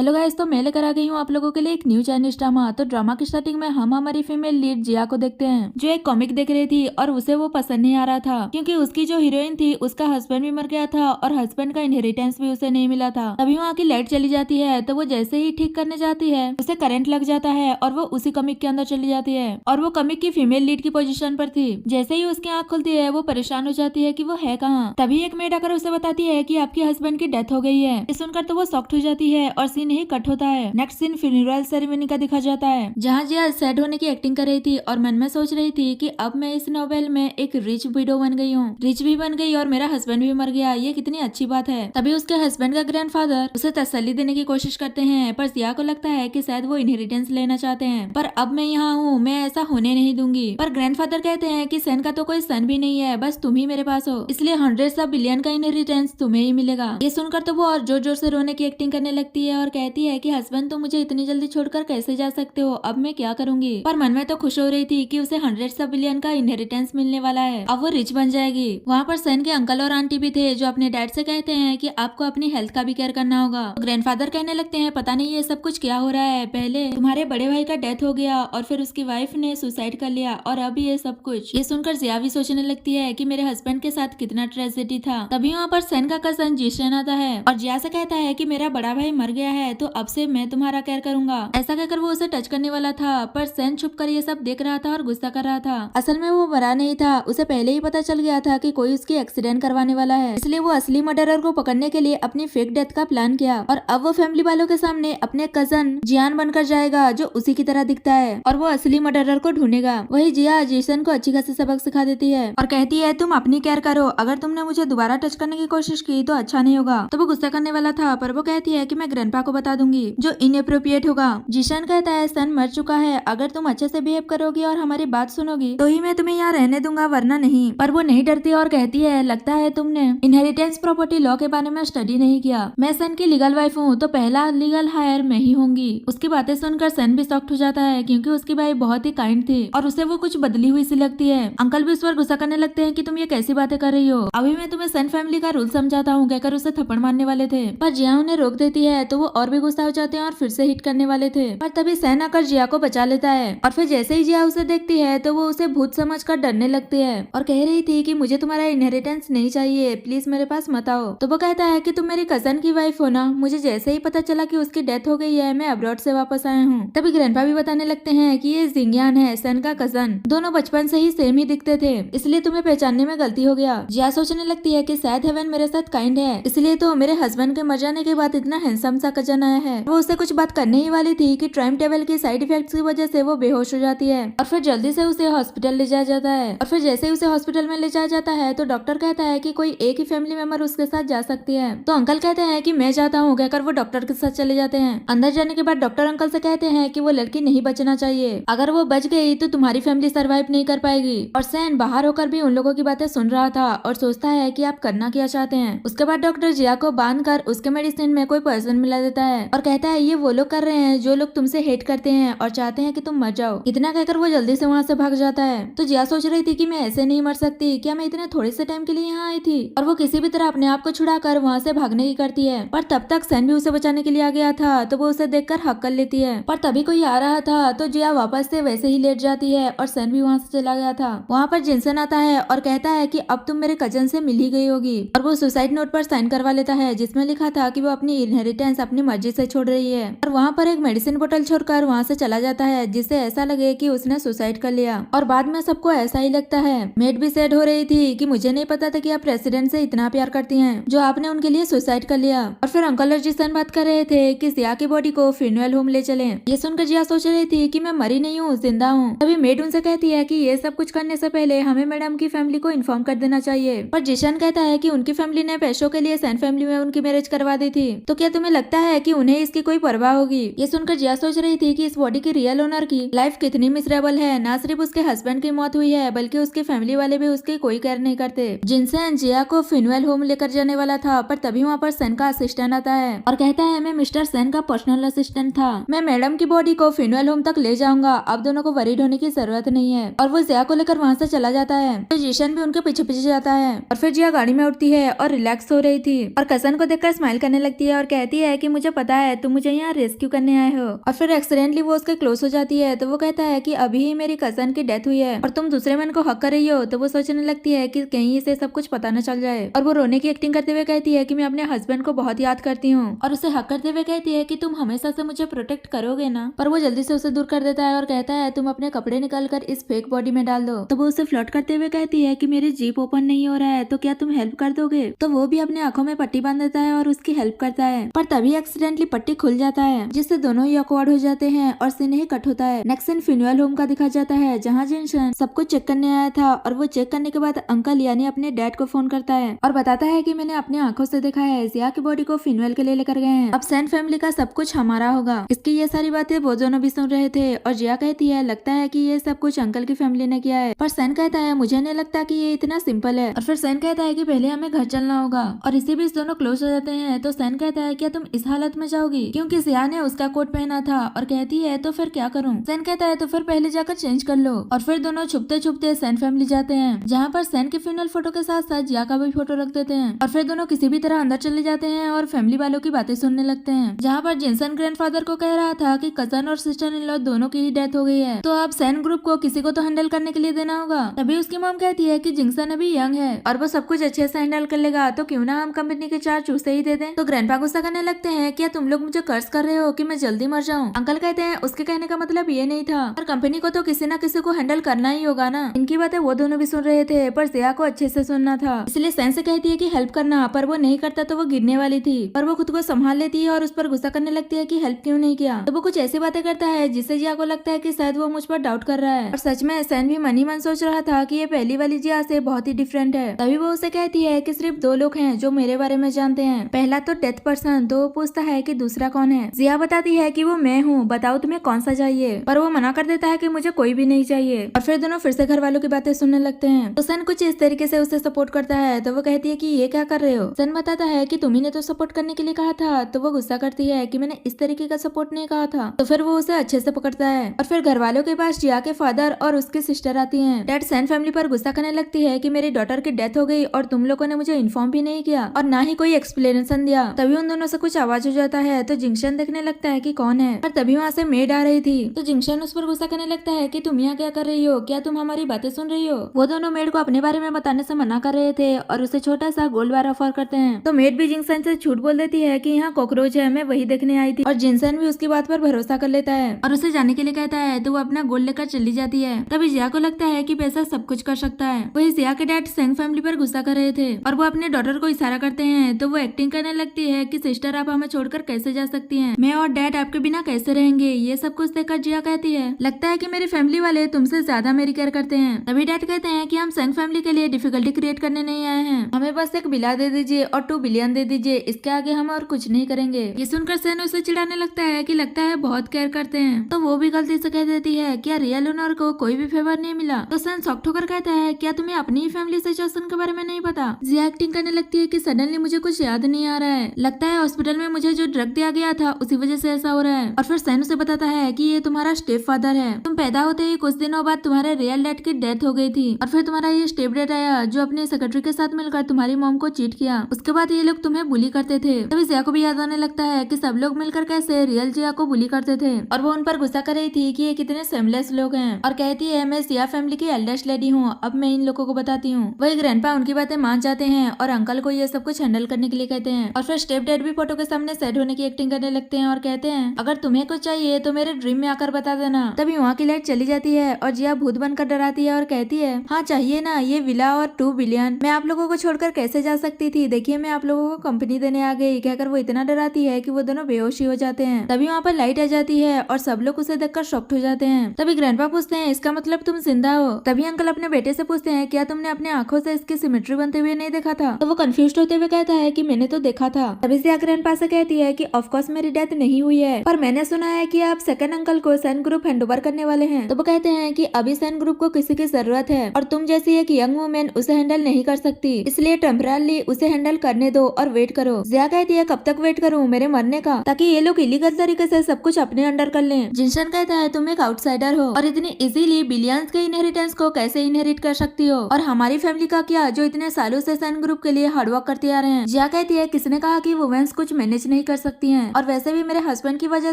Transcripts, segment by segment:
Hello guys, तो मैं लेकर आ गई हूँ आप लोगों के लिए एक न्यू चाइनीज ड्रामा। तो ड्रामा की स्टार्टिंग में हम हमारी फीमेल लीड जिया को देखते हैं, जो एक कॉमिक देख रही थी और उसे वो पसंद नहीं आ रहा था क्योंकि उसकी जो हीरोइन थी उसका हस्बैंड भी मर गया था और हस्बैंड का इनहेरिटेंस भी उसे नहीं मिला था। तभी वहाँ की लाइट चली जाती है, तो वो जैसे ही ठीक करने जाती है उसे करंट लग जाता है और वो उसी कॉमिक के अंदर चली जाती है और वो कॉमिक की फीमेल लीड की पोजीशन पर थी। जैसे ही उसकी आंख खुलती है वो परेशान हो जाती है कि वो है कहाँ। तभी एक मेड आकर उसे बताती है कि आपके हस्बैंड की डेथ हो गई है। ये सुनकर तो वो शॉक्ड हो जाती है और सीन यही कट होता है। नेक्स्ट सीन फ्यूनरल सेरेमनी का दिखा जाता है, जहाँ जिया सैड होने की एक्टिंग कर रही थी और मन में सोच रही थी कि अब मैं इस नोवेल में एक रिच विडो बन गई हूँ, रिच भी बन गई और मेरा हस्बैंड भी मर गया, ये कितनी अच्छी बात है। तभी उसके हस्बैंड का ग्रैंडफादर उसे तसल्ली देने की कोशिश करते हैं, पर जिया को लगता है कि शायद वो इनहेरिटेंस लेना चाहते हैं, पर अब मैं यहाँ हूँ, मैं ऐसा होने नहीं दूंगी। पर ग्रैंडफादर कहते हैं कि सन का तो कोई सन भी नहीं है, बस तुम ही मेरे पास हो, इसलिए हंड्रेड्स ऑफ बिलियन का इनहेरिटेंस तुम्हें ही मिलेगा। ये सुनकर तो वो और जोर जोर से रोने की एक्टिंग करने लगती है और कहती है कि हस्बैंड, तुम मुझे इतनी जल्दी छोड़कर कैसे जा सकते हो, अब मैं क्या करूंगी। पर मन में तो खुश हो रही थी कि उसे हंड्रेड्स ऑफ बिलियन का इनहेरिटेंस मिलने वाला है, अब वो रिच बन जाएगी। वहाँ पर सन के अंकल और आंटी भी थे जो अपने डैड से कहते हैं कि आपको अपनी हेल्थ का भी केयर करना होगा। ग्रैंडफादर कहने लगते हैं पता नहीं ये सब कुछ क्या हो रहा है, पहले तुम्हारे बड़े भाई का डेथ हो गया और फिर उसकी वाइफ ने सुसाइड कर लिया और अभी ये सब कुछ। ये सुनकर जिया भी सोचने लगती है कि मेरे हस्बैंड के साथ कितना ट्रेजेडी था। तभी वहाँ पर सन का कजन जिशन आता है और जिया से कहता है कि मेरा बड़ा भाई मर गया है, तो अब से मैं तुम्हारा केयर करूंगा। ऐसा कहकर वो उसे टच करने वाला था, पर सैन छुप कर ये सब देख रहा था और गुस्सा कर रहा था। असल में वो मरा नहीं था, उसे पहले ही पता चल गया था कि कोई उसकी एक्सीडेंट करवाने वाला है, इसलिए वो असली मर्डरर को पकड़ने के लिए अपनी फेक डेथ का प्लान किया और अब वो फैमिली वालों के सामने अपने कजन जियान बनकर जाएगा जो उसी की तरह दिखता है और वो असली मर्डरर को ढूंढेगा। वही जिया जेसन को अच्छी खासी सबक सिखा देती है और कहती है तुम अपनी केयर करो, अगर तुमने मुझे दोबारा टच करने की कोशिश की तो अच्छा नहीं होगा। तो वो गुस्सा करने वाला था, पर वो कहती है कि मैं ग्रैंडपा को बता दूंगी जो इनएप्रोप्रिएट होगा। जिशन कहता है सन मर चुका है, अगर तुम अच्छे से बिहेव करोगी और हमारी बात सुनोगी तो ही मैं तुम्हें यहाँ रहने दूंगा, वरना नहीं। पर वो नहीं डरती और कहती है लगता है तुमने इनहेरिटेंस प्रॉपर्टी लॉ के बारे में स्टडी नहीं किया, मैं सन की लीगल वाइफ हूँ तो पहला लीगल हायर मैं ही होंगी। उसकी बातें सुनकर सन भी शॉक्ड हो जाता है क्योंकि उसकी भाई बहुत ही काइंड थी और उसे वो कुछ बदली हुई सी लगती है। अंकल भी उस पर गुस्सा करने लगते हैं कि तुम ये कैसी बातें कर रही हो, अभी मैं तुम्हें सन फैमिली का रूल समझाता हूँ, कहकर उसे थप्पड़ मारने वाले थे, पर जिया उन्हें रोक देती है तो वो और भी गुस्सा हो जाते हैं और फिर से हिट करने वाले थे। पर तभी सैन आकर जिया को बचा लेता है और फिर जैसे ही जिया उसे देखती है तो वो उसे भूत समझकर डरने लगती है और कह रही थी कि मुझे तुम्हारा इनहेरिटेंस नहीं चाहिए, प्लीज मेरे पास मत आओ। तो वो कहता है कि तुम मेरी कजन की वाइफ हो ना, मुझे जैसे ही पता चला कि उसकी डेथ हो गई है मैं अब्रॉड से वापस आया हूँ। तभी ग्रैंडपा भी बताने लगते हैं कि ये जिंगियान है सैन का कजन, दोनों बचपन से ही सेम ही दिखते थे, इसलिए तुम्हें पहचानने में गलती हो गया। जिया सोचने लगती है कि शायद हेवन मेरे साथ काइंड है, इसलिए तो मेरे हस्बैंड के मर जाने के बाद इतना हैंडसम सा कजन आया है। वो उससे कुछ बात करने ही वाली थी कि टाइम टेबल की साइड इफेक्ट्स की वजह से वो बेहोश हो जाती है और फिर जल्दी से उसे हॉस्पिटल ले जाया जाता है और फिर जैसे ही उसे हॉस्पिटल में ले जाया जाता है तो डॉक्टर कहता है कि कोई एक ही फैमिली मेंबर उसके साथ जा सकती है। तो अंकल कहते हैं कि मैं जाता हूँ, कहकर वो डॉक्टर के साथ चले जाते हैं। अंदर जाने के बाद डॉक्टर अंकल से कहते हैं कि वो लड़की नहीं बचना चाहिए, अगर वो बच गई तो तुम्हारी फैमिली सर्वाइव नहीं कर पाएगी। और सैन बाहर होकर भी उन लोगों की बातें सुन रहा था और सोचता है कि आप करना क्या चाहते हैं। उसके बाद डॉक्टर जिया को बांध कर उसके मेडिसिन में कोई पर्सन मिला देता है और कहता है ये वो लोग कर रहे हैं जो लोग तुमसे हेट करते हैं और चाहते हैं कि तुम मर जाओ। इतना कहकर वो जल्दी से वहाँ से भाग जाता है। तो जिया सोच रही थी कि मैं ऐसे नहीं मर सकती, क्या मैं इतने थोड़े से टाइम के लिए यहाँ आई थी, और वो किसी भी तरह अपने आप को छुड़ाकर वहाँ से भागने की करती है। पर तब तक सैन भी उसे बचाने के लिए आ गया था, तो वो उसे देखकर हक कर लेती है। पर तभी कोई आ रहा था तो जिया वापस से वैसे ही लेट जाती है और सैन भी वहाँ से चला गया था। वहाँ पर जिनसन आता है और कहता है कि अब तुम मेरे कजन से मिल ही गई होगी, और वो सुसाइड नोट पर साइन करवा लेता है जिसमें लिखा था कि वो अपनी इनहेरिटेंस अपनी मर्जी से छोड़ रही है। और वहाँ पर एक मेडिसिन बोतल छोड़कर वहाँ से चला जाता है जिससे ऐसा लगे कि उसने सुसाइड कर लिया, और बाद में सबको ऐसा ही लगता है। मेड भी सैड हो रही थी कि मुझे नहीं पता था कि आप प्रेसिडेंट से इतना प्यार करती हैं जो आपने उनके लिए सुसाइड कर लिया। और फिर अंकल और जिसन बात कर रहे थे कि जिया की बॉडी को फ्यूनरल होम ले चले। ये सुनकर जिया सोच रही थी कि मैं मरी नहीं हूँ, जिंदा हूँ। तभी मेड उनसे कहती है कि ये सब कुछ करने से पहले हमें मैडम की फैमिली को इन्फॉर्म कर देना चाहिए। पर जिशन कहता है कि उनकी फैमिली ने पैसों के लिए सैन फैमिली में उनकी मैरिज करवा दी थी, तो क्या तुम्हें लगता है कि उन्हें इसकी कोई परवाह होगी। ये सुनकर जिया सोच रही थी कि इस बॉडी की रियल ओनर की लाइफ कितनी मिसरेबल है, ना सिर्फ उसके हस्बैंड की मौत हुई है बल्कि उसकी फैमिली वाले भी उसकी कोई केयर नहीं करते। जिनसन जिया को फ्यूनरल होम लेकर जाने वाला था, पर तभी वहाँ पर सैन का असिस्टेंट आता है और कहता है मैं मिस्टर सैन का पर्सनल असिस्टेंट था, मैं मैडम की बॉडी को फ्यूनरल होम तक ले जाऊंगा, अब दोनों को वरीड होने की जरूरत नहीं है। और वो जिया को लेकर वहाँ से चला जाता है। तो जिशन भी उनके पीछे पीछे जाता है और फिर जिया गाड़ी में उठती है और रिलैक्स हो रही थी और कसन को देखकर स्माइल करने लगती है और कहती है कि मुझे मुझे पता है तुम मुझे यहाँ रेस्क्यू करने आए हो। और फिर एक्सीडेंटली वो उसके क्लोज हो जाती है तो वो कहता है कि अभी ही मेरी कजन की डेथ हुई है और तुम दूसरे मैन को हक कर रही हो। तो वो सोचने लगती है कि कहीं इसे सब कुछ पता न चल जाए और वो रोने की एक्टिंग करते हुए कहती है कि मैं अपने हस्बैंड को बहुत याद करती हूँ और उसे हक करते हुए कहती है कि तुम हमेशा से मुझे प्रोटेक्ट करोगे ना। पर वो जल्दी से उसे दूर कर देता है और कहता है तुम अपने कपड़े निकाल कर इस फेक बॉडी में डाल दो। तो वो उसे फ्लर्ट करते हुए कहती है कि मेरी जीप ओपन नहीं हो रहा है तो क्या तुम हेल्प कर दोगे। तो वो भी अपने आंखों में पट्टी बांध देता है और उसकी हेल्प करता है पर तभी एक्सीडेंटली पट्टी खुल जाता है जिससे दोनों ही ऑकवर्ड हो जाते हैं और सीन ही कट होता है। नेक्स्ट सीन फ्यूनरल होम का दिखा जाता है जहाँ जिनशन सब कुछ चेक करने आया था और वो चेक करने के बाद अंकल यानी अपने डैड को फोन करता है और बताता है कि मैंने अपनी आंखों से देखा है जिया की बॉडी को फ्यूनरल के लिए लेकर गए हैं। अब सैन फैमिली का सब कुछ हमारा होगा। इसकी ये सारी बातें वो दोनों भी सुन रहे थे और जिया कहती है लगता है कि ये सब कुछ अंकल की फैमिली ने किया है। पर सैन कहता है मुझे नहीं लगता कि ये इतना सिंपल है। और फिर सैन कहता है कि पहले हमें घर चलना होगा और इसी बीच दोनों क्लोज हो जाते हैं। तो सैन कहता है क्या तुम इस हालत में जाओगी क्योंकि जिया ने उसका कोट पहना था और कहती है तो फिर क्या करूं। सैन कहता है तो फिर पहले जाकर चेंज कर लो। और फिर दोनों छुपते छुपते सैन फैमिली जाते हैं जहाँ पर सैन के फ्यूनरल फोटो के साथ साथ जिया का भी फोटो रख देते हैं। और फिर दोनों किसी भी तरह अंदर चले जाते हैं और फैमिली वालों की बातें सुनने लगते हैं जहाँ पर जिनसन ग्रैंडफादर को कह रहा था कि कजन और सिस्टर इन लॉ दोनों की ही डेथ हो गई है तो अब सैन ग्रुप को किसी को तो हैंडल करने के लिए देना होगा। तभी उसकी मॉम कहती है कि जिंगसन अभी यंग है और वो सब कुछ अच्छे से हैंडल कर लेगा तो क्यों ना हम कंपनी के चार्ज उसे ही दे दें। तो ग्रैंडपा गुस्सा करने लगते हैं क्या तुम लोग मुझे कर्ज कर रहे हो कि मैं जल्दी मर जाऊं। अंकल कहते हैं उसके कहने का मतलब ये नहीं था और कंपनी को तो किसी न किसी को हैंडल करना ही होगा ना। इनकी बातें वो दोनों भी सुन रहे थे पर जिया को अच्छे से सुनना था इसलिए सैन से कहती है कि हेल्प करना पर वो नहीं करता तो वो गिरने वाली थी पर वो खुद को संभाल लेती है और उस पर गुस्सा करने लगती है कि हेल्प क्यों नहीं किया। तो वो कुछ ऐसी बातें करता है जिससे जिया को लगता है कि शायद वो मुझ पर डाउट कर रहा है और सच में सैन भी मन ही मन सोच रहा था कि ये पहली वाली जिया से बहुत ही डिफरेंट है। तभी वो उसे कहती है कि सिर्फ दो लोग हैं जो मेरे बारे में जानते हैं, पहला तो डेथ पर्सन। तो वो पूछता है कि दूसरा कौन है। जिया बताती है कि वो मैं हूँ, बताओ तुम्हें कौन सा चाहिए। पर वो मना कर देता है कि मुझे कोई भी नहीं चाहिए। और फिर दोनों फिर से घर वालों की बातें सुनने लगते हैं। तो सैन कुछ इस तरीके से उसे सपोर्ट करता है तो वो कहती है कि ये क्या कर रहे हो। सैन बताता है कि तुम्ही ने तो सपोर्ट करने के लिए कहा था। तो वो गुस्सा करती है कि मैंने इस तरीके का सपोर्ट नहीं कहा था। तो फिर वो उसे अच्छे से पकड़ता है और फिर घर वालों के पास जिया के फादर और उसकी सिस्टर आती हैं। डैड सैन फैमिली पर गुस्सा करने लगती है कि मेरी डॉटर की डेथ हो गई और तुम लोगों ने मुझे इन्फॉर्म भी नहीं किया और ना ही कोई एक्सप्लेनेशन दिया। तभी उन दोनों से कुछ आवाज हो जाता है तो जिंगशन देखने लगता है कि कौन है और तभी वहाँ से मेड आ रही थी। तो जिंगशन उस पर गुस्सा करने लगता है कि तुम यहाँ क्या कर रही हो, क्या तुम हमारी बातें सुन रही हो। वो दोनों मेड को अपने बारे में बताने से मना कर रहे थे और उसे छोटा सा गोल्ड बार ऑफर करते हैं। तो मेड भी जिंगशन से झूठ बोल देती है कि यहाँ कॉकरोच है, मैं वही देखने आई थी। और जिंगशन भी उसकी बात पर भरोसा कर लेता है और उसे जाने के लिए कहता है। तो वो अपना गोल्ड लेकर चली जाती है। तभी जिया को लगता है कि पैसा सब कुछ कर सकता है। वही जिया के डैड सेंग फैमिली पर गुस्सा कर रहे थे और वो अपने डॉटर को इशारा करते हैं। तो वो एक्टिंग करने लगती है कि सिस्टर आप हमें छोड़कर कैसे जा सकती हैं, मैं और डैड आपके बिना कैसे रहेंगे। ये सब कुछ देखकर जिया कहती है लगता है कि मेरी फैमिली वाले तुमसे ज्यादा मेरी केयर करते हैं। तभी डैड कहते हैं कि हम सेंग फैमिली के लिए डिफिकल्टी क्रिएट करने नहीं आए हैं, हमें बस एक बिला दे दीजिए और 2 बिलियन दे दीजिए, इसके आगे हम और कुछ नहीं करेंगे। ये सुनकर सैन उसे चिढ़ाने लगता है कि लगता है बहुत केयर करते हैं। तो वो भी गलती से कह देती है क्या रियल ओनर को कोई भी फेवर नहीं मिला। तो सैन शॉक्ड होकर कहता है क्या तुम्हें अपनी फैमिली सिचुएशन के बारे में नहीं पता। जिया एक्टिंग करने लगती है कि सडनली मुझे कुछ याद नहीं आ रहा है, लगता है हॉस्पिटल में मुझे जो ड्रग दिया गया था उसी वजह से ऐसा हो रहा है। और फिर सैन उसे बताता है कि ये तुम्हारा स्टेप फादर है, तुम पैदा होते ही कुछ दिनों बाद तुम्हारे रियल डैड की डेथ हो गई थी और फिर तुम्हारा ये स्टेप डैड आया जो अपने सेक्रेटरी के साथ मिलकर तुम्हारी मॉम को चीट किया। उसके बाद ये लोग तुम्हें बुली करते थे। तभी जिया को भी याद आने लगता है कि सब लोग मिलकर कैसे रियल जिया को बुली करते थे और वो उन पर गुस्सा कर रही थी कि ये कितने सेमलेस लोग हैं और कहती है मैं जिया फैमिली की एल्डेस्ट लेडी हूँ, अब मैं इन लोगों को बताती हूँ। वही ग्रैंडपा उनकी बातें मान जाते हैं और अंकल को ये सब कुछ हैंडल करने के लिए कहते हैं। और फिर स्टेप डैड भी फोटो के सामने सैड होने की एक्टिंग करने लगते हैं और कहते हैं अगर तुम्हें कुछ चाहिए तो मेरे ड्रीम में आकर बता देना। तभी वहाँ की लाइट चली जाती है और जिया भूत बनकर डराती है और कहती है हाँ चाहिए ना, ये विला और 2 बिलियन, मैं आप लोगों को छोड़कर कैसे जा सकती थी, देखिए मैं आप लोगों को कंपनी देने आ गई। कहकर वो इतना डराती है कि वो दोनों बेहोशी हो जाते हैं। तभी वहाँ पर लाइट आ जाती है और सब लोग उसे देखकर शॉक्ड हो जाते हैं। तभी ग्रैंडपा पूछते हैं इसका मतलब तुम जिंदा हो। तभी अंकल अपने बेटे से पूछते हैं क्या तुमने अपने आंखों से इसकी सिमेट्री बनते हुए नहीं देखा था। तो वो कंफ्यूज होते हुए कहता है कि मैंने तो देखा था। तभी से ग्रैंडपा से कहती है कि ऑफ कोर्स मेरी डेथ नहीं हुई है, पर मैंने सुना है कि आप सेकंड अंकल को सैन ग्रुप हैंडओवर करने वाले हैं। तो वो कहते हैं कि अभी सैन ग्रुप को किसी की जरूरत है और तुम जैसी एक यंग वुमेन उसे हैंडल नहीं कर सकती, इसलिए टेम्पररी उसे हैंडल करने दो और वेट करो। जिया कहती है कब तक वेट करूं, मेरे मरने का, ताकि ये लोग इलीगल तरीके से सब कुछ अपने अंडर कर लें। जिनशन कहता है तुम एक आउटसाइडर हो और इतनी इजीली बिलियंस के इनहेरिटेंस को कैसे इनहेरिट कर सकती हो, और हमारी फैमिली का क्या जो इतने सालों से सैन ग्रुप के लिए हार्डवर्क करते आ रहे हैं। जिया कहती है किसने कहा कि वुमेन्स कुछ मैनेज नहीं कर सकती हैं। और वैसे भी मेरे हस्बैंड की वजह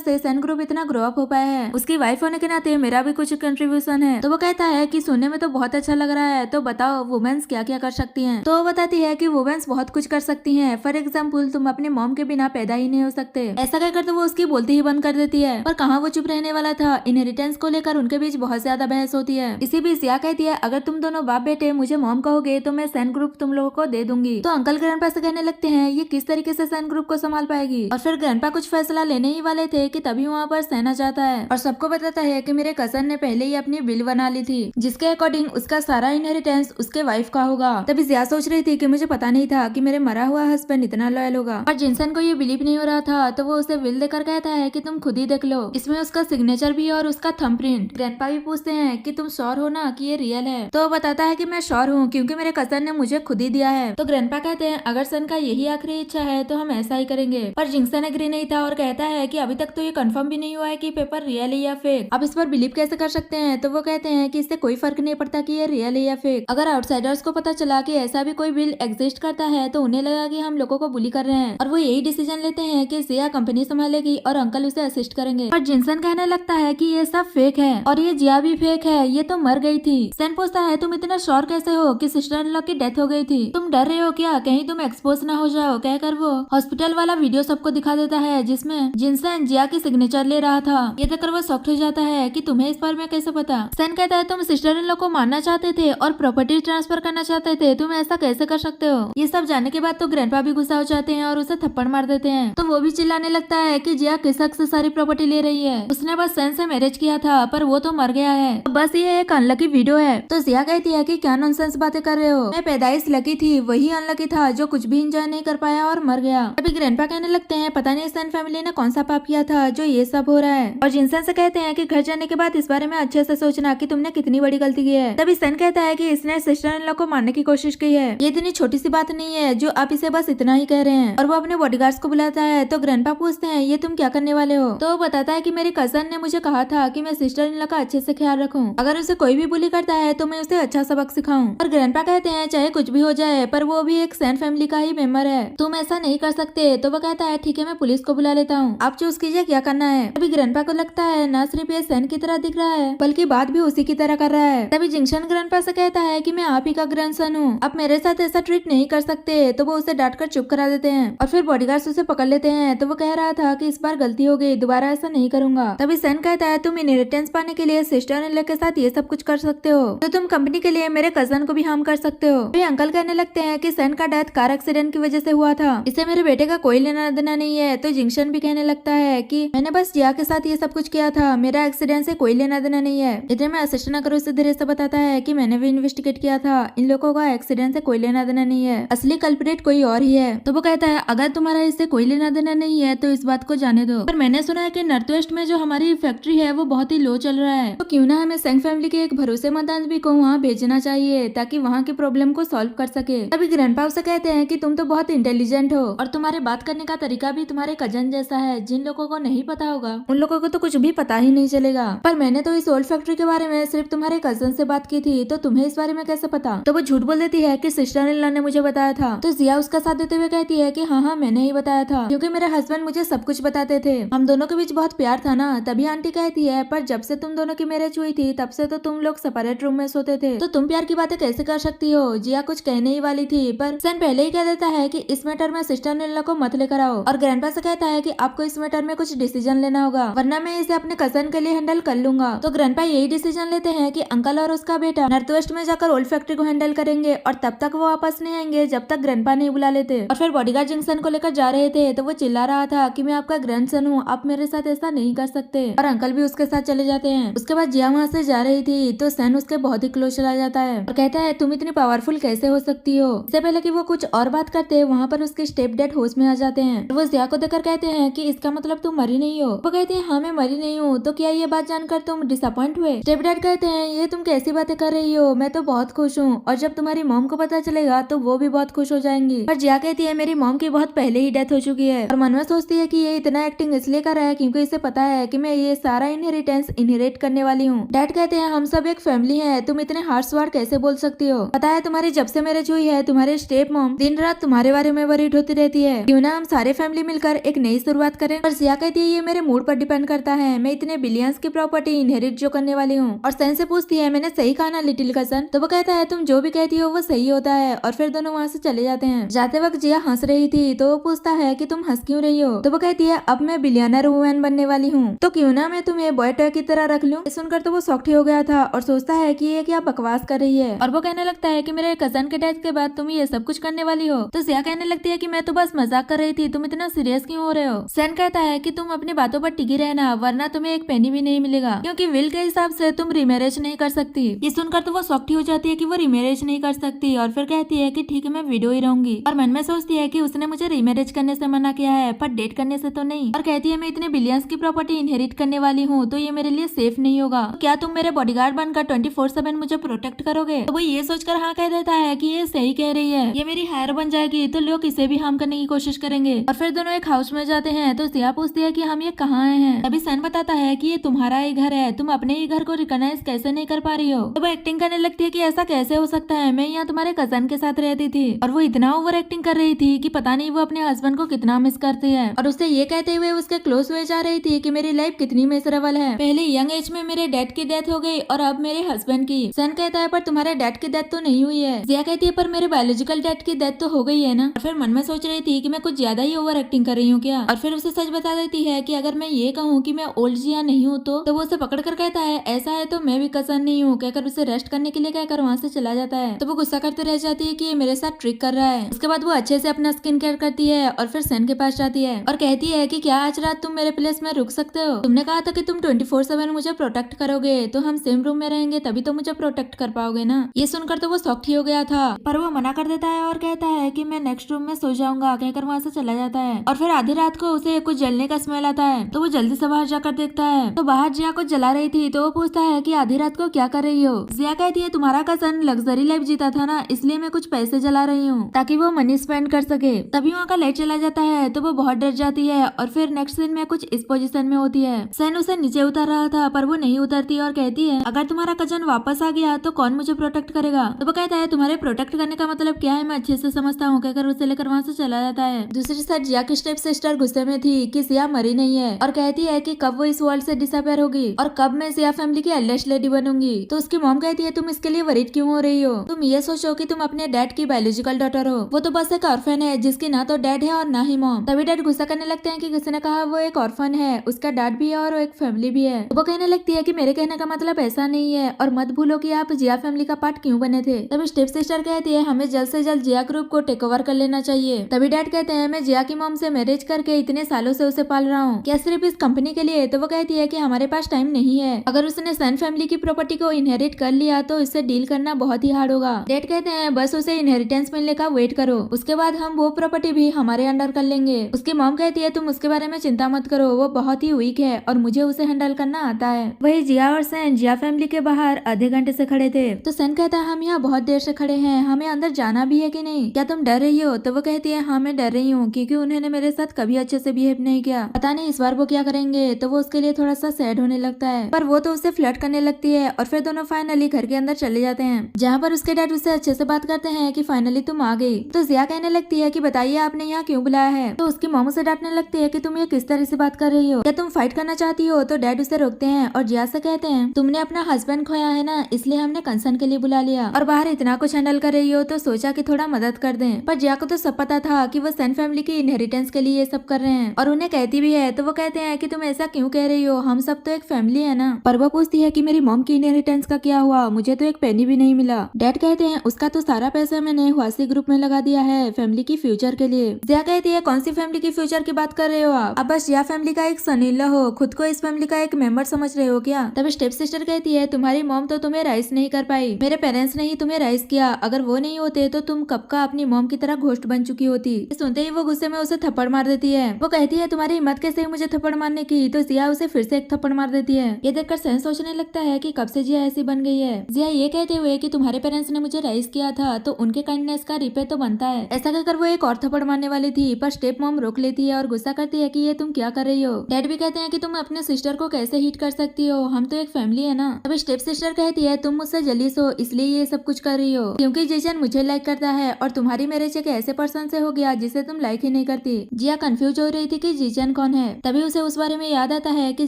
से सन ग्रुप इतना ग्रो अप हो पाया है। उसकी वाइफ होने के नाते मेरा भी कुछ कंट्रीब्यूशन है। तो वो कहता है कि सुनने में तो बहुत अच्छा लग रहा है, तो बताओ वुमेन्स क्या क्या कर सकती हैं। तो वो बताती है कि वुमेन्स बहुत कुछ कर सकती हैं। फॉर एग्जाम्पल तुम अपने मॉम के बिना पैदा ही नहीं हो सकते। ऐसा कहकर तो वो उसकी बोलती ही बंद कर देती है। पर कहाँ वो चुप रहने वाला था। इनहेरिटेंस को लेकर उनके बीच बहुत ज्यादा बहस होती है। इसी बीच जिया कहती है अगर तुम दोनों बाप बेटे मुझे मॉम कहोगे तो मैं सन ग्रुप तुम लोगों को दे दूंगी। तो अंकल ग्रैंडपा से कहने लगते हैं ये किस तरीके से सन ग्रुप को संभाल पाएगी। और फिर ग्रैंडपा कुछ फैसला लेने ही वाले थे कि तभी वहाँ पर सहना जाता है और सबको बताता है कि मेरे कजन ने पहले ही अपनी बिल बना ली थी जिसके अकॉर्डिंग उसका सारा इनहेरिटेंस उसके वाइफ का होगा। तभी जिया सोच रही थी कि मुझे पता नहीं था कि मेरे मरा हुआ हस्बैंड इतना लॉयल होगा। और जिनसन को ये बिलीव नहीं हो रहा था तो वो उसे विल देकर कहता है कि तुम खुद ही देख लो, इसमें उसका सिग्नेचर भी है और उसका थंबप्रिंट। ग्रैंडपा भी पूछते हैं कि तुम श्योर हो ना कि ये रियल है। तो वो बताता है कि मैं श्योर हूँ क्योंकि मेरे कजन ने मुझे खुद ही दिया है। तो ग्रैंडपा कहते हैं अगर सन का यही आखिरी इच्छा है तो हम ऐसा ही करेंगे। पर जिंगसन एग्री नहीं था और कहता है कि अभी तक तो ये कंफर्म भी नहीं हुआ है कि पेपर रियल है या फेक। अब इस पर बिलीव कैसे कर सकते हैं। तो वो कहते हैं कि इससे कोई फर्क नहीं पड़ता कि ये रियल है या फेक। अगर आउटसाइडर्स को पता चला कि ऐसा भी कोई बिल एग्जिस्ट करता है तो उन्हें लगा कि हम लोगों को बुली कर रहे हैं और वो यही डिसीजन लेते हैं कि जिया कंपनी संभालेगी और अंकल उसे असिस्ट करेंगे। पर जिनसन कहने लगता है कि ये सब फेक है और ये जिया भी फेक है, ये तो मर गई थी। सन पूछता है तुम इतना श्योर कैसे हो कि सिस्टर इन लॉ की डेथ हो गई थी, तुम डर रहे हो क्या कहीं तुम एक्सपोज ना हो जाओ। कहकर वो हॉस्पिटल वाला वीडियो सबको दिखा देता है जिसमें जिनसन जिया की सिग्नेचर ले रहा था। ये देखकर वो शॉक्ड हो जाता है कि तुम्हें इस बारे में कैसे पता। सन कहता है तुम सिस्टर इन लॉ को मारना चाहते थे और प्रॉपर्टी ट्रांसफर करना चाहते थे, तुम ऐसा कैसे कर सकते हो। ये सब जानने के बाद तो ग्रैंडपा भी गुस्सा हो जाते हैं और उसे थप्पड़ मार देते हैं। तो वो भी चिल्लाने लगता है कि जिया किस हक से सारी प्रॉपर्टी ले रही है, उसने बस सन से मैरिज किया था पर वो तो मर गया है, बस ये एक अनलकी वीडियो है। तो जिया कहती है कि क्या नॉनसेंस बातें कर रहे हो, मैं पैदाइश लकी थी, वही अनलकी था जो कुछ भी एंजॉय नहीं कर पाया और मर गया। अभी ग्रैंडपा कहने लगते हैं पता नहीं सन फैमिली ने कौन सा पाप किया था जो ये सब हो रहा है। और जिनसन से कहते हैं कि घर जाने के बाद इस बारे में अच्छे से सोचना कि तुमने कितनी बड़ी गलती की है। तभी सन कहता है कि इसने सिस्टर इन लॉ को मारने की कोशिश की है, ये इतनी छोटी सी बात नहीं है जो आप इसे बस इतना ही कह रहे हैं। और वो अपने बॉडीगार्ड्स को बुलाता है। तो ग्रैंडपा पूछते हैं ये तुम क्या करने वाले हो। तो वो बताता है कि मेरे कजन ने मुझे कहा था कि मैं सिस्टर इन लॉ का अच्छे से ख्याल रखूं, अगर उसे कोई भी बुली करता है तो मैं उसे अच्छा सबक सिखाऊं। और ग्रैंडपा कहते हैं चाहे कुछ भी हो जाए पर वो भी एक सैन फैमिली का ही मेंबर है, तुम ऐसा नहीं कर सकते। तो वो कहता है ठीक है मैं पुलिस को बुला लेता हूँ, आप चूज कीजिए क्या करना है। तभी ग्रैंडपा को लगता है ना सिर्फ ये सैन की तरह दिख रहा है बल्कि बात भी उसी की तरह कर रहा है। तभी जिंक्शन ग्रैंडपा से कहता है कि मैं आप ही का ग्रैंडसन हूँ, आप मेरे साथ ऐसा ट्रीट नहीं कर सकते। तो वो उसे डांटकर चुप करा देते हैं और फिर बॉडीगार्ड्स उसे पकड़ लेते हैं। तो वो कह रहा था कि इस बार गलती हो गई, दोबारा ऐसा नहीं करूंगा। तभी सैन कहता है तुम इनहेरिटेंस पाने के लिए सिस्टर इन लॉ के साथ ये सब कुछ कर सकते हो तो तुम कंपनी के लिए मेरे कजन को भी हार्म कर सकते हो। तो अंकल कहने लगते हैं कि सैन का डेथ कार एक्सीडेंट की वजह से हुआ था, इसे मेरे बेटे का कोई लेना देना नहीं है। तो जिंक्शन भी कहने लगता है कि मैंने बस जिया के साथ ये सब कुछ किया था, मेरा एक्सीडेंट से कोई लेना देना नहीं है। इधर मैं असिस्ट ना करूँ, धीरे से बताता है कि मैंने भी इन्वेस्टिगेट किया था, इन लोगों का एक्सीडेंट से कोई लेना देना नहीं है, असली कल्प्रिट कोई और ही है। तो वो कहता है अगर तुम्हारा इससे कोई लेना देना नहीं है तो इस बात को जाने दो, पर मैंने सुना है कि नॉर्थ वेस्ट में जो हमारी फैक्ट्री है वो बहुत ही लो चल रहा है, तो क्यों ना हमें सेंग फैमिली के एक भरोसेमंद आदमी को वहाँ भेजना चाहिए ताकि वहाँ के प्रॉब्लम को सॉल्व कर सके। तभी ग्रैंडपा उसे कहते हैं कि तुम तो बहुत इंटेलिजेंट हो और तुम्हारे बात करने का तरीका भी तुम्हारे कजन जैसा है, जिन लोगों को नहीं पता होगा उन लोगों को तो कुछ भी पता ही नहीं चलेगा। पर मैंने तो इस ओल्ड फैक्ट्री के बारे में सिर्फ तुम्हारे कजन से बात की थी, तो तुम्हें इस बारे में कैसे पता। तो वो झूठ बोल देती है कि सिस्टर इन लॉ ने मुझे बताया था। तो जिया उसका साथ देते हुए कहती है कि हाँ मैंने ही बताया था क्योंकि मेरे हस्बैंड मुझे सब कुछ बताते थे, हम दोनों के बीच बहुत प्यार था ना। तभी आंटी कहती है पर जब से तुम दोनों की मैरिज हुई थी तब से तो तुम लोग सेपरेट रूम में सोते थे, तो तुम प्यार की बातें कैसे कर सकती हो। जिया कुछ कहने ही वाली थी पर सन पहले ही कह देता है कि इस मैटर में सिस्टर इन लॉ को मत लेकर आओ और ग्रैंडपा से कहता है कि आपको इस मैटर में कुछ डिसीजन लेना होगा वरना मैं इसे अपने कजन के लिए हैंडल कर लूंगा। तो ग्रैंडपा यही डिसीजन लेते हैं कि अंकल और उसका बेटा नॉर्थ वेस्ट में जाकर ओल्ड फैक्ट्री को हैंडल करेंगे और तब तक वो वापस नहीं आएंगे जब तक ग्रैंडपा नहीं बुला लेते। और फिर बॉडीगार्ड जिंक्शन को लेकर जा रहे थे तो वो चिल्ला रहा था कि मैं आपका ग्रैंडसन हूँ, आप मेरे साथ ऐसा नहीं कर सकते, और अंकल भी उसके साथ चले जाते हैं। उसके बाद जिया वहाँ से जा रही थी तो सन उसके बहुत ही क्लोज चला जाता है और कहता है तुम इतनी पावरफुल कैसे हो सकती हो। इससे पहले कि वो कुछ और बात करते वहाँ पर उसके स्टेप डैड होश में आ जाते हैं। वो जिया को देखकर कहते हैं कि इसका मतलब तुम मरी नहीं हो। वो कहते हैं हाँ मैं मरी नहीं हूँ। तो क्या ये बात जानकर तुम डिसअपॉइंट हुए। स्टेप डैड कहते हैं ये तुम कैसी बातें कर रही हो, मैं तो बहुत खुश हूँ और जब तुम्हारी मॉम को पता चलेगा तो वो भी बहुत खुश हो जाएंगी। पर जिया कहती है मेरी मॉम की बहुत पहले ही डेथ हो चुकी है और मनवा सोचती है कि ये इतना एक्टिंग इसलिए कर रहा है क्योंकि इसे पता है कि मैं ये सारा इनहेरिटेंस इनहेरिट करने वाली हूँ। डैड कहते हैं हम सब एक फैमिली है, तुम इतने हार्श वर्ड कैसे बोल सकती हो। पता है तुम्हारी जब से मैरिज हुई है तुम्हारे स्टेप मॉम दिन रात तुम्हारे बारे में वरीड होती रहती है, क्यों ना हम सारे सारे फैमिली मिलकर एक नई शुरुआत करें। और जिया कहती है ये मेरे मूड पर डिपेंड करता है, मैं इतने बिलियंस की प्रॉपर्टी इनहेरिट जो करने वाली हूँ। और सन से पूछती है मैंने सही कहा ना लिटिल कजन? तो वो कहता है तुम जो भी कहती हो वो सही होता है। और फिर दोनों वहाँ से चले जाते हैं। जाते वक्त जिया हंस रही थी तो वो पूछता है कि तुम हंस क्यों रही हो? तो वो कहती है अब मैं बिलियनर वुमेन बनने वाली हूँ, तो क्यों ना मैं तुम्हें बॉय टॉय की तरह रख लूं। सुनकर तो वो शॉक्ड हो गया था और सोचता है कि ये क्या बकवास कर रही है। और वो कहने लगता है कि मेरे कजन के डेथ के बाद तुम ये सब कुछ करने वाली हो। तो जिया कहने लगती है कि मैं तो बस मजाक कर रही थी, तुम इतना सीरियस क्यों हो रहे हो? सन कहता है कि तुम अपनी बातों पर टिकी रहना वरना तुम्हें एक पेनी भी नहीं मिलेगा, क्योंकि विल के हिसाब से तुम रिमेरेज नहीं कर सकती। ये सुनकर तो वो शॉक्ड हो जाती है कि वो रिमेरेज नहीं कर सकती और फिर कहती है कि ठीक है मैं विडो ही रहूंगी। और मन में सोचती है कि उसने मुझे रिमेरेज करने से मना किया है पर डेट करने से तो नहीं। और कहती है मैं इतने बिलियंस की प्रॉपर्टी इनहेरिट करने वाली हूँ तो ये मेरे लिए सेफ नहीं होगा। तो क्या तुम मेरे बॉडीगार्ड बनकर 24/7 मुझे प्रोटेक्ट करोगे? तो वो ये सोचकर हाँ कह देता है कि ये सही कह रही है, ये मेरी हायर बन जाएगी तो लोग इसे भी हार्म करने की कोशिश करेंगे। और फिर दोनों एक हाउस में जाते हैं तो जिया पूछती है कि हम ये कहाँ आए हैं? तभी सन बताता है कि ये तुम्हारा ही घर है, तुम अपने ही घर को रिकॉग्नाइज कैसे नहीं कर पा रही हो? तो वो एक्टिंग करने लगती है कि ऐसा कैसे हो सकता है, मैं यहाँ तुम्हारे कजन के साथ रहती थी। और वो इतना ओवर एक्टिंग कर रही थी कि पता नहीं वो अपने हस्बैंड को कितना मिस करती है। और उससे ये कहते हुए उसके क्लोज हुए जा रही थी कि मेरी लाइफ कितनी मिजरेबल है, पहले यंग एज में मेरे डैड की डेथ हो गई और अब मेरे हस्बैंड की। सन कहता है पर तुम्हारे डैड की डेथ तो नहीं हुई है। जिया कहती है पर मेरे बायोलॉजिकल डैड की डेथ तो हो गई है ना। और फिर मन में सोच रही थी कि मैं कुछ ज्यादा ही ओवर एक्टिंग कर रही हूँ क्या। और फिर उसे सच बता देती है कि अगर मैं ये कहूँ कि मैं ओल्ड जिया नहीं हूँ तो वो उसे पकड़ कर कहता है ऐसा है तो मैं भी कजन नहीं हूँ, कहकर उसे रेस्ट करने के लिए कहकर वहाँ से चला जाता है। तो वो गुस्सा करते रह जाती है कि ये मेरे साथ ट्रिक कर रहा है। उसके बाद वो अच्छे से अपना स्किन केयर करती है और फिर सन के पास जाती है और कहती है कि क्या आज रात तुम मेरे प्लेस में रुक सकते हो? तुमने कहा था कि तुम 24/7 मुझे प्रोटेक्ट करोगे, तो हम सेम रूम में रहेंगे तभी तो मुझे प्रोटेक्ट कर पाओगे ना। ये सुनकर तो वो शॉक्ड ही हो गया था पर वो मना कर देता है और कहता है कि मैं नेक्स्ट रूम में सो जाऊंगा, कहकर वहाँ से चला जाता है। और फिर आधी रात को उसे कुछ जलने का स्मेल आता है तो वो जल्दी से बाहर जाकर देखता है तो बाहर जिया को जला रही थी। तो वो पूछता है कि आधी रात को क्या कर रही हो? जिया कहती है तुम्हारा कजन लग्जरी लाइफ जीता था ना, इसलिए मैं कुछ पैसे जला रही हूँ ताकि वो मनी स्पेंड कर सके। तभी वहाँ का लाइट चला जाता है तो वो बहुत डर जाती है और फिर नेक्स्ट सीन में कुछ इस पोजीशन में होती है। सन उसे नीचे उतर रहा था पर वो नहीं उतरती और कहती है अगर तुम्हारा कजन वापस आ गया तो कौन मुझे प्रोटेक्ट करेगा? तो वो कहता है तुम्हारे प्रोटेक्ट करने का मतलब क्या है मैं अच्छे से समझता हूँ, कहकर उसे लेकर वहाँ से चला जाता है। दूसरी साइड जिया की स्टेप सिस्टर गुस्से में थी कि जिया मरी नहीं है और कहती है कि कब वो इस वर्ल्ड से डिसअपेयर होगी और कब मैं जिया फैमिली की एल्डेस्ट लेडी बनूंगी। तो उसकी मॉम कहती है तुम इसके लिए वरीड क्यों हो रही हो? तुम ये सोचो कि तुम अपने डैड की बायोलॉजिकल डॉटर हो, वो तो बस एक ऑर्फन है जिसकी ना तो डैड है और ना ही मॉम। तभी डैड गुस्सा करने लगते हैं कि किसी ने कहा वो एक ऑर्फन है, उसका डैड भी है और एक फैमिली भी है। तो वो कहने लगती है कि मेरे कहने का मतलब ऐसा नहीं है और मत भूलो कि आप जिया फैमिली का पार्ट क्यों बने थे। तभी स्टेप सिस्टर कहती है हमें जल्द से जल्द जिया ग्रुप को टेक ओवर कर लेना चाहिए। तभी डैड कहते हैं मैं जिया की मॉम से मैरिज करके इतने सालों से उसे पाल रहा हूँ, क्या सिर्फ इस कंपनी के लिए? तो वो कहती है कि हमारे पास टाइम नहीं है, अगर उसने सन फैमिली की प्रॉपर्टी को इनहेरिट कर लिया तो इससे डील करना बहुत ही हार्ड होगा। डैड कहते हैं बस उसे इनहेरिटेंस मिलने का वेट करो, उसके बाद हम वो प्रॉपर्टी भी हमारे अंडर कर लेंगे। उसकी मॉम कहती है तुम उसके बारे में चिंता मत करो, वो बहुत ही वीक है और मुझे उसे हैंडल करना आता है। वही जिया और सन जिया फैमिली के बाहर आधे घंटे से खड़े थे तो सन कहता है हम यहाँ बहुत देर से खड़े हैं, हमें अंदर जाना भी है कि नहीं, क्या तुम डर रही हो? तो वो कहती है हाँ मैं डर रही हूँ क्योंकि उन्होंने मेरे साथ कभी अच्छे से बिहेव नहीं किया, पता नहीं इस बार वो क्या करेंगे। तो वो उसके लिए थोड़ा सा सैड होने लगता है पर वो तो उससे फ्लर्ट करने लगती है और फिर दोनों फाइनली घर के अंदर चले जाते हैं जहाँ पर उसके डैड उससे अच्छे से बात करते हैं कि फाइनली तुम आ गई। तो जिया कहने लगती है कि बताइए आपने यहाँ क्यों बुलाया है? तो उसकी मॉम उसे डांटने लगती है कि तुम ये किस तरह से बात कर रही हो, क्या तुम फाइट करना चाहती हो? तो डैड उसे रोकते हैं और जिया से कहते हैं तुमने अपना हस्बैंड खोया है ना, इसलिए हमने कंसर्न के लिए बुला लिया और बाहर इतना कुछ हैंडल कर रही हो तो सोचा कि थोड़ा मदद कर दें। पर जिया को तो सब पता था कि वो सन फैमिली की इनहेरिटेंस के लिए ये सब कर रहे हैं और उन्हें कहती भी है। तो वो कहते हैं कि तुम ऐसा क्यों कह रही हो, हम सब तो एक फैमिली है ना। पर वो पूछती है कि मेरी मॉम की इनहेरिटेंस का क्या हुआ, मुझे तो एक पेनी भी नहीं मिला। डैड कहते हैं उसका तो सारा पैसा मैंने हुआसी ग्रुप में लगा दिया है फैमिली की फ्यूचर के लिए। जिया कहती है कौन सी फैमिली की फ्यूचर की बात कर रहे हो आप बस जिया फैमिली का एक सनीला हो, खुद को इस फैमिली का एक मेंबर समझ रहे हो क्या? तब स्टेप सिस्टर कहती है तुम्हारी मॉम तो तुम्हें राइज नहीं कर पाई, मेरे पेरेंट्स ने ही तुम्हें राइज किया, अगर वो नहीं होते तो तुम कब का अपनी मॉम की तरह घोस्ट बन चुकी होती। सुनते ही वो गुस्से में उसे थप्पड़ मार देती है। वो कहती है तुम्हारी हिम्मत कैसे हुई मुझे थप्पड़ मारने की? तो जिया उसे फिर से एक थप्पड़ मार देती है। ये देखकर सन सोचने लगता है कि कब से जिया ऐसी बन गई है। जिया ये कहते हुए कि तुम्हारे पेरेंट्स ने मुझे राइज किया था तो उनके काइंडनेस का रिपे तो बनता है। ऐसा कहकर वो एक और थप्पड़ मारने वाली थी पर स्टेप मॉम रोक लेती है और गुस्सा करती है कि ये तुम क्या कर रही हो। डैड भी कहते हैं कि तुम अपने सिस्टर को कैसे हिट कर सकती हो, हम तो एक फैमिली है ना। अभी स्टेप सिस्टर कहती है तुम मुझसे जलीस हो इसलिए ये सब कुछ कर रही हो, क्योंकि जेसन मुझे लाइक करता है और तुम्हारी मैरिज एक ऐसे पर्सन से हो गया जिसे तुम लाइक ही नहीं करती। जिया कंफ्यूज हो रही थी कि जीचन कौन है। तभी उसे उस बारे में याद आता है कि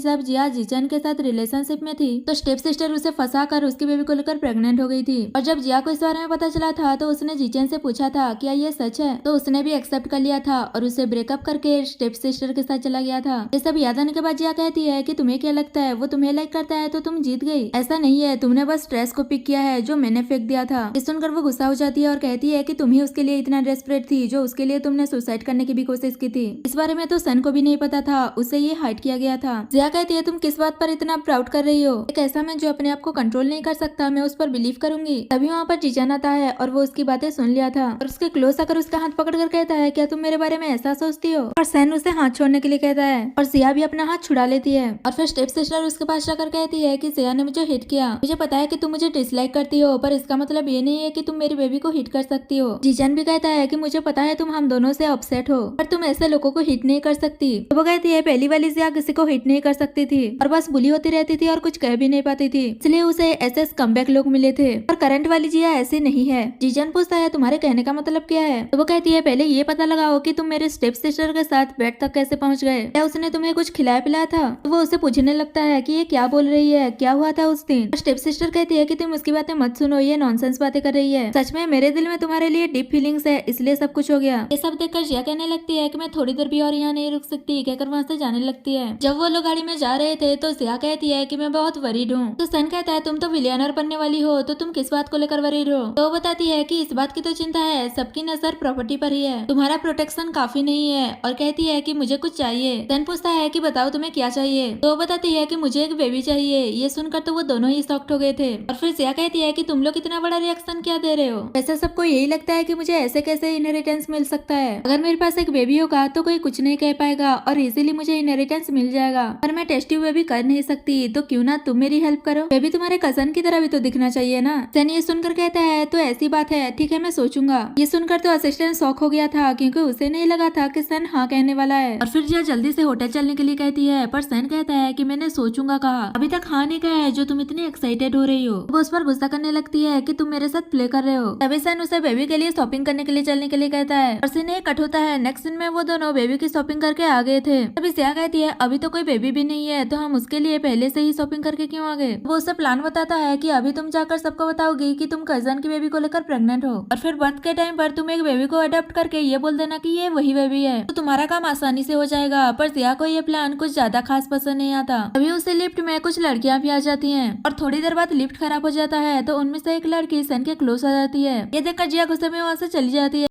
जब जिया जीचन के साथ रिलेशनशिप में थी तो स्टेप सिस्टर उसे फंसा कर उसकी बेबी को लेकर प्रेग्नेंट हो गई थी। और जब जिया को इस बारे में पता चला था तो उसने जीचन से पूछा था क्या ये सच है, तो उसने भी एक्सेप्ट कर लिया था और उसे ब्रेकअप करके स्टेप सिस्टर के साथ चला गया था। ये सब याद आने के बाद जिया कहती है कि तुम्हें क्या लगता है वो तुम्हें लाइक करता है तो तुम जीत गई। ऐसा नहीं है, तुमने बस स्ट्रेस को पिक किया है जो मैंने फेंक दिया था। इस सुनकर वो गुस्सा हो जाती है और कहती है कि तुम ही उसके लिए इतना डेस्परेट थी जो उसके लिए तुमने सुसाइड करने की भी कोशिश की थी। इस बारे में तो सन को भी नहीं पता था, उसे ये हाइड किया गया था। जिया कहती है तुम किस बात पर इतना प्राउड कर रही हो, एक ऐसा मैं जो अपने आप को कंट्रोल नहीं कर सकता मैं उस पर बिलीव करूंगी। तभी वहाँ पर जीचन आता है और वो उसकी बातें सुन लिया था और उसके क्लोज आकर उसका हाथ पकड़कर कहता है क्या तुम मेरे बारे में ऐसा सोचती हो। और सन उसे हाथ छोड़ने के लिए कहता है और जिया भी अपना हाथ छुड़ा लेती है। और फिर स्टेप सिस्टर उसके पास जाकर कहती है कि जिया ने मुझे हिट किया, मुझे पता है कि तुम मुझे डिसलाइक करती हो पर इसका मतलब ये नहीं है कि तुम मेरी बेबी को हिट कर सकती हो। जीचन भी कहता है कि मुझे पता है तुम हम दोनों से अपसेट हो पर तुम ऐसे लोगों को हिट नहीं कर सकती। तो वो कहती है पहली वाली जिया किसी को हिट नहीं कर सकती थी और बस बुली होती रहती थी और कुछ कह भी नहीं पाती थी, इसलिए उसे ऐसे कमबैक लोग मिले थे। और करंट वाली जिया ऐसे नहीं है। जीचन पूछता है तुम्हारे कहने का मतलब क्या है, तो वो कहती है पहले ये पता लगाओ कि तुम मेरे स्टेप सिस्टर के साथ बेड तक कैसे पहुंच गए, क्या उसने तुम्हें कुछ खिलाया पिलाया था। तो वो उसे पूछने लगता है कि ये क्या बोल रही है, क्या हुआ था उस दिन। स्टेप सिस्टर कहती है कि तुम उसकी बातें मत सुनो, ये नॉनसेंस बातें कर रही है, सच में मेरे दिल में तुम्हारे लिए डीप फीलिंग्स है इसलिए सब कुछ हो गया। ये सब देखकर जिया कहने लगती है कि मैं थोड़ी देर भी और यहाँ नहीं रुक सकती, कहकर वहाँ से जाने लगती है। जब वो लोग गाड़ी में जा रहे थे तो जिया कहती है कि मैं बहुत वरीड हूँ। तो सन कहता है तुम तो विलियनर बनने वाली हो तो तुम किस बात को लेकर वरीड हो। तो वो बताती है कि इस बात की तो चिंता है, सबकी नजर प्रॉपर्टी पर ही है, तुम्हारा प्रोटेक्शन काफी नहीं है। और कहती है कि मुझे कुछ चाहिए। सन पूछता है कि बताओ तुम्हें क्या चाहिए। तो वो बताती है कि मुझे एक बेबी चाहिए। ये सुनकर तो वो दोनों ही शॉक्ड हो गए थे। और फिर जिया कहती है कि तुम लोग इतना बड़ा रिएक्शन क्या दे रहे हो, वैसे सबको यही लगता है कि मुझे ऐसे कैसे इनहेरिटेंस मिल सकता है। अगर मेरे पास एक बेबी होगा तो कोई कुछ नहीं कह पाएगा और इजीली मुझे इनहेरिटेंस मिल जाएगा, पर मैं टेस्ट ट्यूब बेबी कर नहीं सकती, तो क्यों ना तुम मेरी हेल्प करो। बेबी तुम्हारे कजन की तरह भी तो दिखना चाहिए ना। सन ये सुनकर कहता है तो ऐसी बात है, ठीक है मैं सोचूंगा। ये सुनकर तो असिस्टेंट शॉक हो गया था क्योंकि उसे नहीं लगा था कि सन हाँ कहने वाला है। और फिर जिया जल्दी से होटल चलने के लिए कहती है पर सन कहता है कि मैंने सोचूंगा कहा, अभी तक हाँ नहीं कहा है जो तुम इतनी एक्साइटेड हो रही हो। वो उस पर गुस्सा करने लगती है कि तुम मेरे साथ प्ले कर रहे हो। तभी सन उसे बेबी के लिए शॉपिंग करने के लिए चलने के लिए कहता है और सीन कट होता है। नेक्स्ट सीन में वो दोनों बेबी की शॉपिंग करके आ गए थे। तभी जिया कहती है अभी तो कोई बेबी भी नहीं है तो हम उसके लिए पहले से ही शॉपिंग करके क्यों आ गए। वो उसे प्लान बताता है कि अभी तुम जाकर सबको बताओगी कि तुम कजन की बेबी को लेकर प्रेग्नेंट हो और फिर बर्थ के टाइम पर तुम एक बेबी को अडॉप्ट करके ये बोल देना कि ये वही बेबी है, तो तुम्हारा काम आसानी से हो जाएगा। पर जिया को ये प्लान कुछ ज्यादा खास पसंद नहीं आता। अभी उसे लिफ्ट में कुछ लड़कियां भी आ जाती हैं और थोड़ी देर बाद लिफ्ट खराब हो जाता है तो उनमें से एक लड़की सन के क्लोज आ जाती है। ये देखकर जिया गुस्से में वहाँ से चली जाती है।